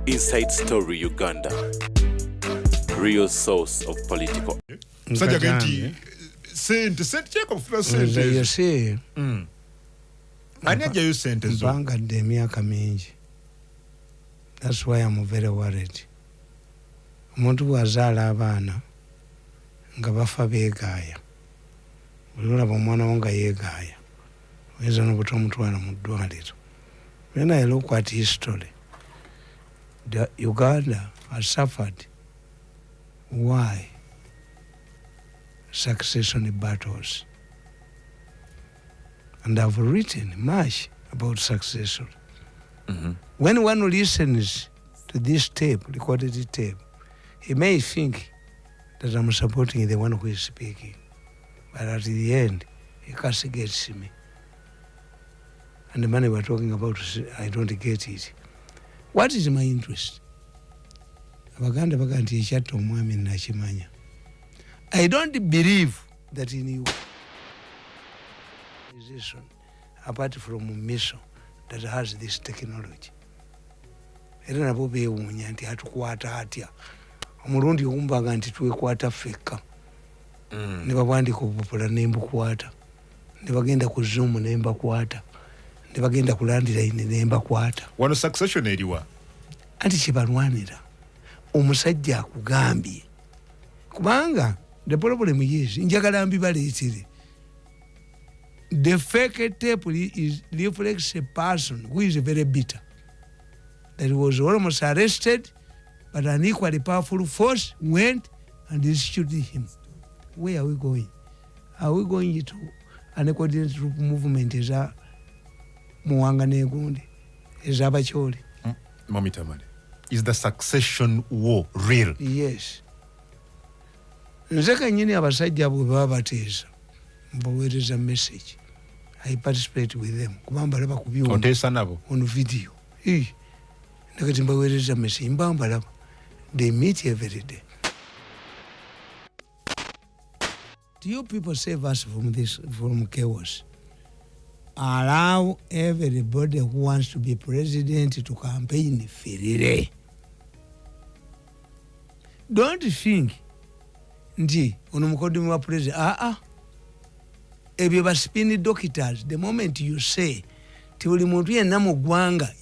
Inside Story Uganda. Real source of political. Sajagenti sente cheko fula sente. You see. Ani ajayo sente zo. Banga de miaka mingi. That's why I'm very worried. Omuntu wazala abaana nga bafa beegaya. Olulaba omwana wo nga yeegaya. Oyinza n'obuta omutwala mu ddwaliro. When I look at history, Uganda has suffered. Why? Succession battles. And I've written much about succession. When one listens to this tape, recorded tape, he may think that I'm supporting the one who is speaking. But at the end, he castigates me. And the money we're talking about, I don't get it. What is my interest? I don't believe that in you, apart from Miso, that has this technology. Era nabo bewunya nti hatukwata hatya. Omurundi okumbaga nti twekwata feka. Ne babandika obupula nembukwata. Ne bagenda ku Zoom nembakwata. Ne bagenda kulandira ine nembakwata. Wano succession eriwa. Anti kibalwanira. Omusajja akugambye. Kubanga the problem is njagala mbibaleetere. The fake tape reflects a person who is very bitter. That was almost arrested, but an equally powerful force went and instituted him. Where are we going? Are we going to an coordinated troop movement? Is a Muwanga Negundi? Is a Bacholi? Mami Tamale, is the succession war real? Yes. Nzeka nyini abasajja abo babateza. Mbawereza message. I participate with them. Kubamba laba kubiwa. Otesa nabo? On video. Nakati mbawereza message. Mbamba laba. They meet every day. Do you people save us from this, from chaos? Allow everybody who wants to be president to campaign freely. Don't think nti onomukodimi wa president ebyo ba spin doctors. The moment you say ti buli muntu yenna mu ggwanga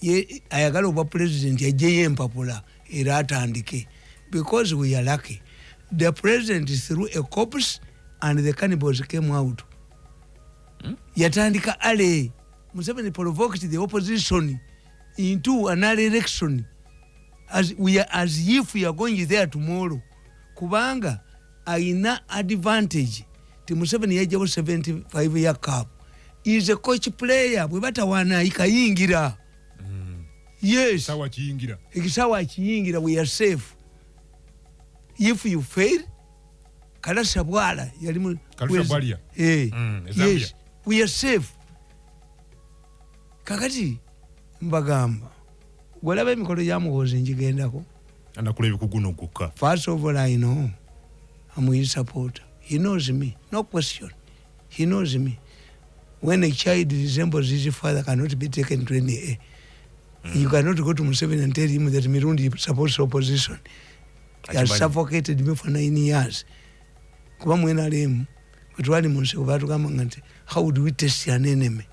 ayagala oba president yajeyo empapula era atandike, because we are lucky. The president threw a corpse and the cannibals came out. Yatandika ale. Museveni provoked the opposition into another election as if we are going there tomorrow. Kubanga aina advantage. Ti Museveni yajawo 75-year cup. He is a coach player. Bwe batawana ikayingira. Yes. Sawa chiyingira. Ikisawa chiyingira, we are safe. If you fail, Kalasa Bwala yalimu. Kalasa Bwalia. Yes. We are safe. Kakati mbagamba. Gwalaba emikolo ya muhozi njigendako. Anakulebe kuguno kuka. First of all, I know I'm his supporter. He knows me. No question. He knows me. When a child resembles his father, cannot be taken to any You cannot go to Museveni and tell him that Mirundi supports opposition. He has suffocated me for 9 years. Kuba mwena lemu. Kutwali munsi ubatu kama ngante. How do we test an enemy?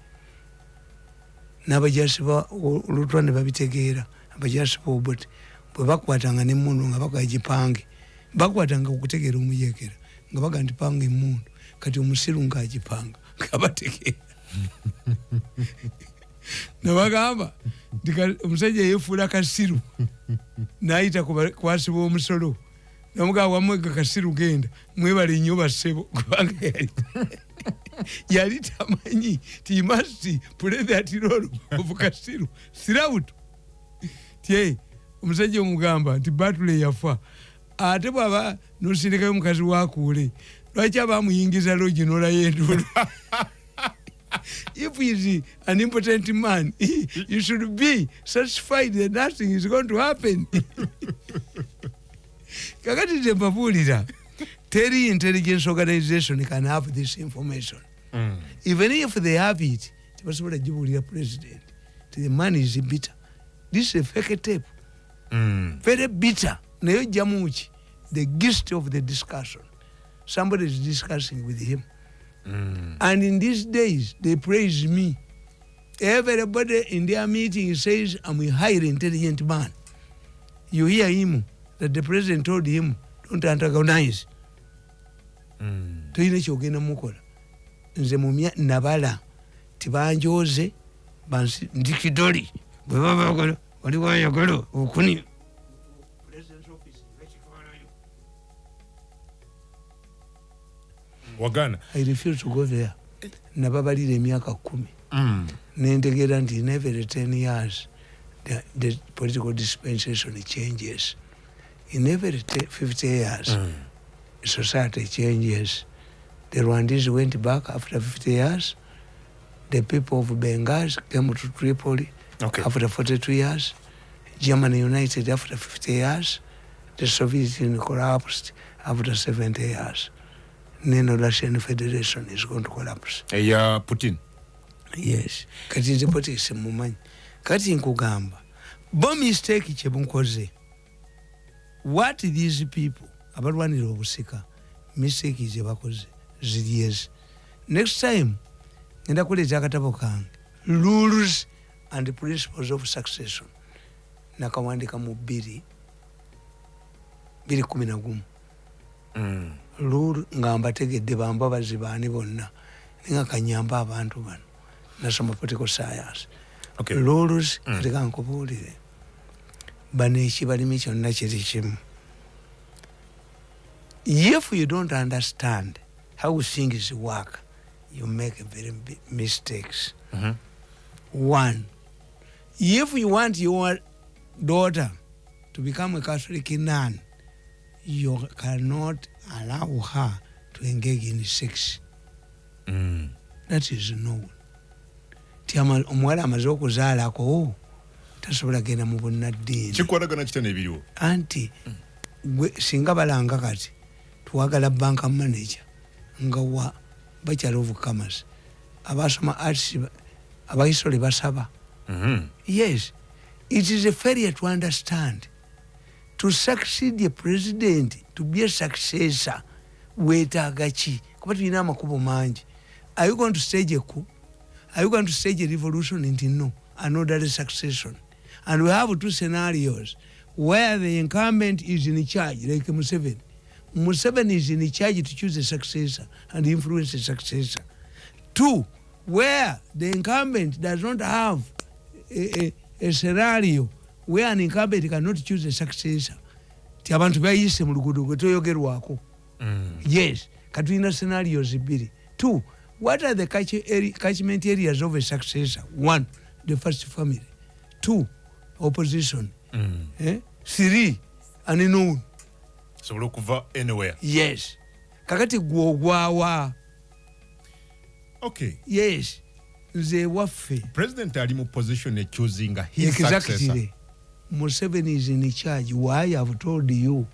Nabajasiba ulutwane babitegeera. Nabajasiba ubote. Bwe bakwatanga ne mundu nga bakajipange. Bakwatanga okutegeera omuyekera. Nga baga ntipange mundu. Kati omusiru nga ajipanga. Kabategeera. Nabagamba omusajja yefuula kasiru n'ayita kwasiba omusolo namugamba wamwega kasiru genda mwebale nnyo bassebo kubanga yali tamanyi ti must play that role of kasiru sirawutu tie omusajja omugamba nti batule yafa ate bwaba nosindikayo omukazi wakuule lwaki abamuyingiza loginola y'enduulu. If he is an important man, you should be satisfied that nothing is going to happen. Kakati tempapulira. Every intelligence organization can have this information. Even if they have it, the president, the man is bitter. This is a fake tape. Very bitter. Nayo jamuchi. The gist of the discussion. Somebody is discussing with him. And in these days, they praise me. Everybody in their meeting says, I'm a highly intelligent man. You hear him, that the president told him, don't antagonize. Toine kyogenda mukola. Nze mumya nabala tibanjoze bansi ndikidoli. Bwe baba wali wayagala okuni. President's office Wagana. I refuse to go there. Nababalira emyaka 10. Nentegeera nti in every 10 years the political dispensation changes. In every 50 years society changes. The Rwandese went back after 50 years. The people of Benghazi came to Tripoli after 42 years. Germany united after 50 years. The Soviet Union collapsed after 70 years. Then the Russian Federation is going to collapse. Putin. Yes. Kati nze politics mumanyi. Kati nkugamba. Bo mistake kyemunkoze. What these people abalwanira obusika mistake ze bakoze ziriezi. Next time ngenda kuleeta akatabo kange rules and principles of succession nakawandika mu 2011 rule nga mbategedde bambabazi baani bonna ninga kanyamba abantu bano nasoma political science. Rules katika nkubuulire bano ekibalimi kyonna kiri kimu. If you don't understand how things work, you make very big mistakes. One, if you want your daughter to become a Catholic nun, you cannot allow her to engage in sex. That is known. Omuwala amaze okuzaalako tasobola genda mu bunnaddiini. Kikwatagana kitane ebiriwo. Anti singa balanga kati tuwagala bank manager nga wa Bachelor of Commerce abasoma arts abaisole basaba. Yes, it is a failure to understand. To succeed the president, to be a successor, weetaaga ki? Kuba tulina amakubo mangi. Are you going to stage a coup? Are you going to stage a revolution? No, an orderly succession. And we have two scenarios where the incumbent is in charge, like Museveni. Museveni is in charge to choose a successor and influence a successor. Two, where the incumbent does not have a scenario where an incumbent cannot choose a successor. Abantu bayise mu luguudo gwe toyogerwako. Yes, katulina scenarios ibiri. Two, what are the catchment areas of a successor? One, the first family. Two, opposition. Three, unknown. So look over anywhere. Yes. Kakati gwogwawa. Okay. Yes. Nze waffe. President ali mu position of choosing his successor. Museveni is in charge. Why I have told you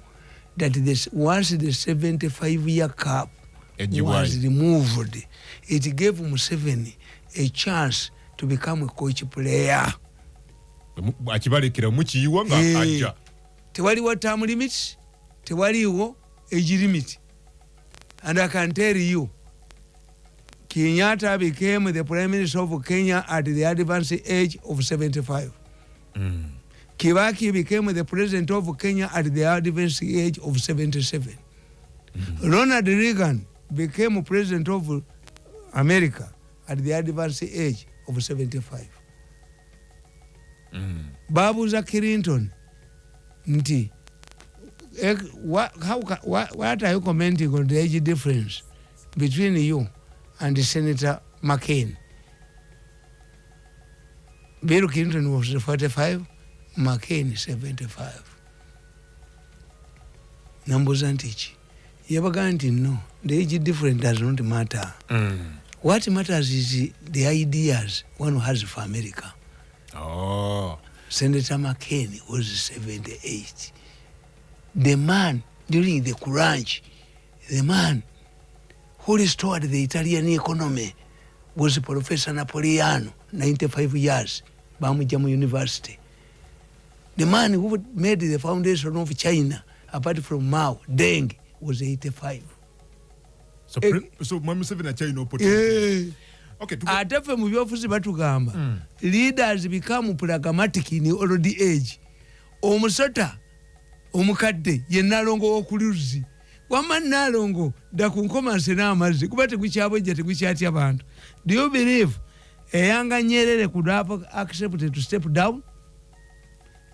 that once the 75-year cap was removed, it gave Museveni a chance to become a coach player. Akibalekera mukiyiwa nga ajja. Tewaliwo term limits, tewaliwo age limit. And I can tell you, Kenyatta became the Prime Minister of Kenya at the advanced age of 75. Kibaki became the President of Kenya at the advanced age of 77. Ronald Reagan became President of America at the advanced age of 75. Babuza Clinton, nti, what are you commenting on the age difference between you and Senator McCain? Bill Clinton was 45, McCain 75. Nambuza ntichi. Yabaga nti no, the age difference does not matter. What matters is the ideas one has for America. Oh. Senator McCain was 78. The man during the crunch, the man who restored the Italian economy was Professor Napoleano, 95 years, Birmingham University. The man who made the foundation of China, apart from Mao, Deng, was 85. So Mama Museveni China opportunity. Okay. Atafe mu byofuzi batugamba. Leaders become pragmatic in old age. Omusota omukadde ye nalongo okuluzi. Wama nalongo da kunkomanse n'amazzi kuba tegukyabojja tegukyatya abantu. Do you believe eyanga Nyerere could have accepted to step down?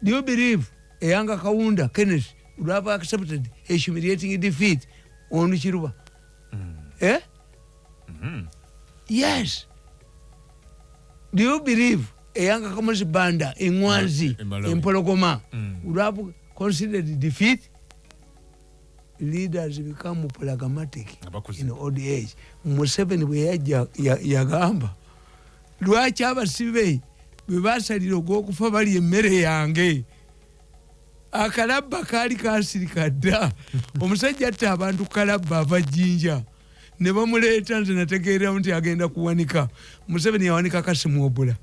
Do you believe eyanga Kaunda Kenneth would have accepted a humiliating defeat on Chiruba? Eh? Yes. Do you believe eyanga Kamosi Banda in Mwanzi in Pologoma would have considered defeat? Leaders become pragmatic in old age. Museveni bwe yagamba lwaki abasibe bwe basalira ogw'okufa bali emmere yange akalabba kaali kasirika dda omusajja atta abantu kalabba abajjinja ne bamuleeta nze nategeera nti agenda kuwanika. Museveni yawanika Kasimu Obula,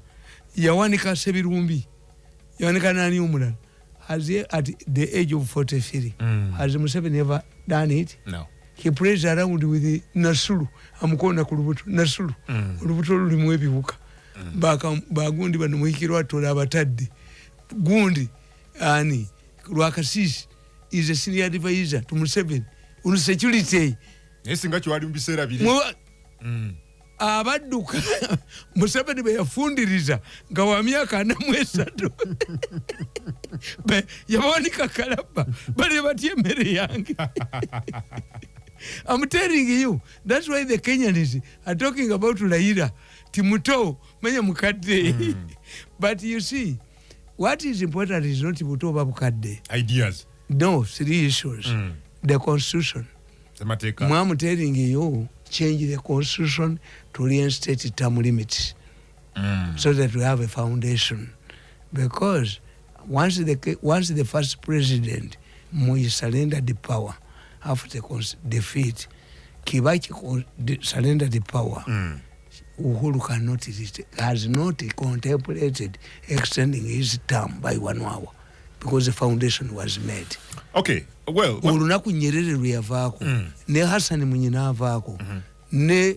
yawanika Sibirungi, yawanika nani omulala. Has he, at the age of 43, has Museveni ever done it? No. He plays around with the Nasulu. Amukona ku lubuto. Nasulu. Olubuto lulimu ebiwuka. Bagundi bano muhikirwa atola abatadde. Gundi ani Lwakasisi is a senior advisor to Museveni on security. Nesinga kyali mbiseera biri. Abadduka Museveni bwe yafundiriza nga wa myaka 43 yabawanika kalabba bali batya emmere yange. I'm telling you, that's why the Kenyans are talking about Raila Timuto manya mukadde. But you see, what is important is not Timuto babukadde ideas. No, 3 issues. The constitution. I'm telling you, change the constitution to reinstate term limits so that we have a foundation. Because once the first president Moi surrendered the power after defeat, Kibaki surrendered the power. Uhuru has not contemplated extending his term by 1 hour because the foundation was made. Okay, well, olunaku Nyerere luyavaako ne Hassan Mwinyi n'avaako ne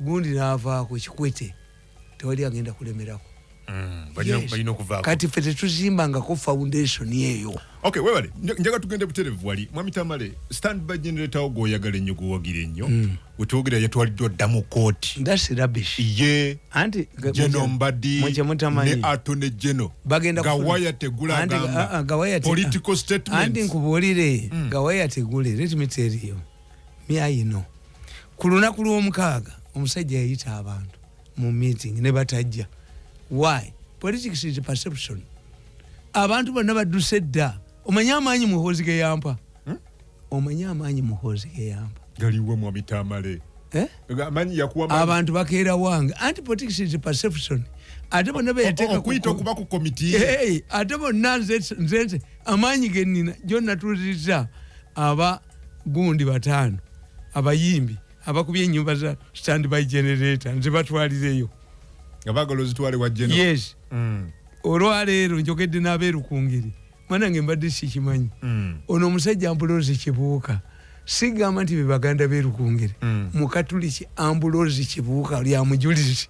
Gundi n'avaako Kikwete tewali agenda kulemerako. Balina okuvaako. Kati ffe tetuzimbangako foundation yeeyo. Okay, webale njaga tugende buterevu wali Mwami Tamale standby generator ogo oyagala ennyo guwagira ennyo wetwogera yatwaliddwa dda mu kooti. That's rubbish. Ye anti General Mbadi ne Attorney General Gawaya tegula gamba political statements. Anti nkubuulire Gawaya tegule. Let me tell you. Me I know. Ku lunaku lw'omukaaga omusajja yayita abantu mu meeting ne batajja. Why? Politics is a perception. Abantu bonna badduse dda. Omanya amaanyi muhoozi ge yampa. Omanya amaanyi muhoozi ge yampa. Galiwo Mwami Tamale. Amanyi yakuwa abantu bakeera wange. Anti politics is a perception. Ate bonna beeteeka okuyita okuba ku committee. Ate bonna nze amaanyi ge nnina John natuuliriza aba gundi 5 abayimbi abakubye ennyumba za standby generator nze batwalireyo. Abagalo zitwale wa General. Yes. Olwaleero njogedde n'abeerukungiri. Mwanange mbadde sikimanyi. Ono omusajja Ambulozi Kibuuka. Sigamba nti be Baganda beerukungiri. Mukatuliki Ambulozi Kibuuka lya mujulizi.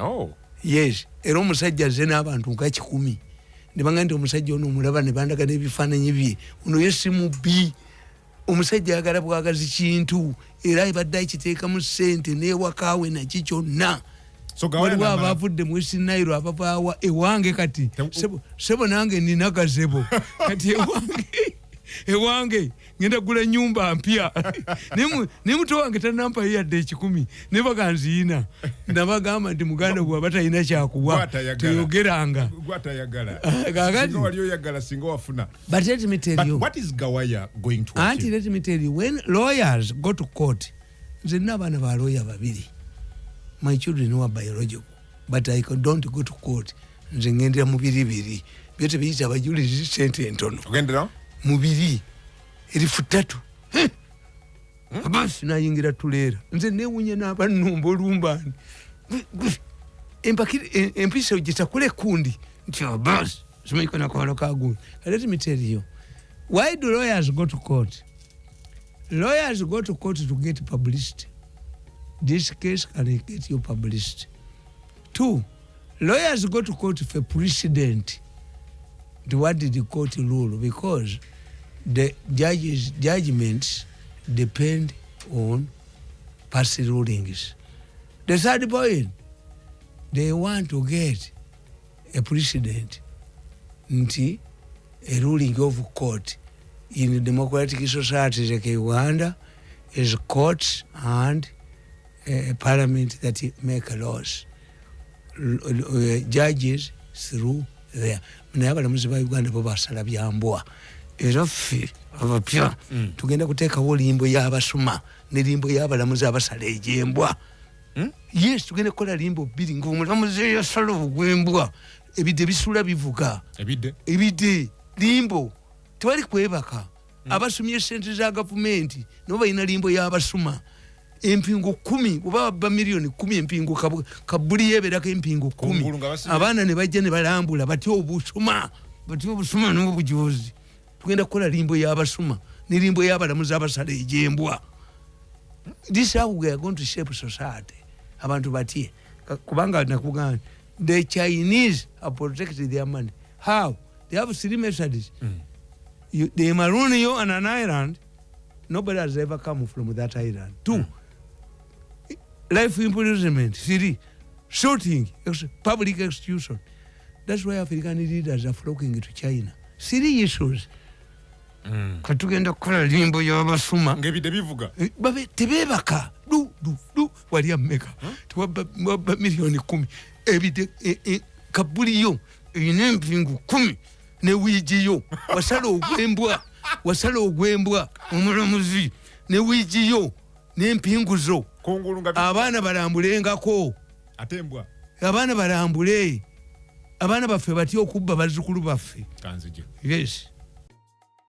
Oh. Yes. Era omusajja azze n'abantu nga 10. Ne banga nti omusajja ono omulaba ne bandaga n'ebifaananyi bye. Ono ye si mubbi. Omusajja ayagala bwagazi kintu era ebadde akiteekamu ssente n'ewakaawe naki kyonna. So Gawaya abavudde mu West Nile abavaawa ewange kati sebo nange nina gazebo kati ewange ngenda gula nyumba mpya ne muto wange tanampa yadde 10 ne baganziina nabagamba nti muganda gwa batalina kyakuwa teyogeranga gwatayagala singa wali oyagala singa wafuna. But let me tell you, what is Gawaya going to achieve? Let me tell you, when lawyers go to court, nze n'abaana ba lawyer 2. My children were biological, but I don't go to court. Nze ngendera mu 2 byote biyita abajulizi ssente entono. Ogendera? Mu 2 erifu 3. Basi nayingira tuleera. Nze neewunya n'abannumba olumbani. Empisa ogitakula ekundi nti basi Let me tell you, why do lawyers go to court? Lawyers go to court to get publicity. This case can get you publicity. 2, lawyers go to court for precedent. What did the court rule? Because the judgments depend on past rulings. The third point, they want to get a precedent, a ruling of court. In democratic societies like Uganda, is courts and a parliament that make laws. Judges through there. Abalamuzi ba Uganda bo basala byambwa. Era ffe abapya tugenda kuteekawo limbo y'abasuma ne limbo y'abalamuzi abasala ejembwa. Yes, tugenda kukola limbo bbiri ng'omulamuzi yasala ogwembwa. Ebidde bisula bivuga. Ebidde limbo tewali kwebaka. Abasumye sente za gavumenti no balina limbo y'abasuma. Empingo 10 oba ba milioni 10 empingo kabuli yeberako empingo 10 abaana ne bajja ne balambula batyo obusuma n'obujozi. Tugenda kukola limbo y'abasuma ne limbo y'abalamuzi abasala ejembwa. This is how we are going to shape society. Abantu batye kubanga nakugana the Chinese are protecting their money. How? They have 3 methods. They maroon you on an island. Nobody has ever come from that island. 2, life imprisonment. 3, shooting, public execution. That's why African leaders are flocking to China. 3 issues. Katugenda kukola limbo y'abasuma ng'ebidde bivuga babe tebebaka du wali ameka tuwabba milioni 10 ebidde kabuli yo ine empingu 10 ne wiji yo wasala ogwembwa omulamuzi ne wiji yo n'empingu zo abaana balambulengako atembwa abaana balambule abaana baffe batya okubba bazzukulu baffe kanzije yes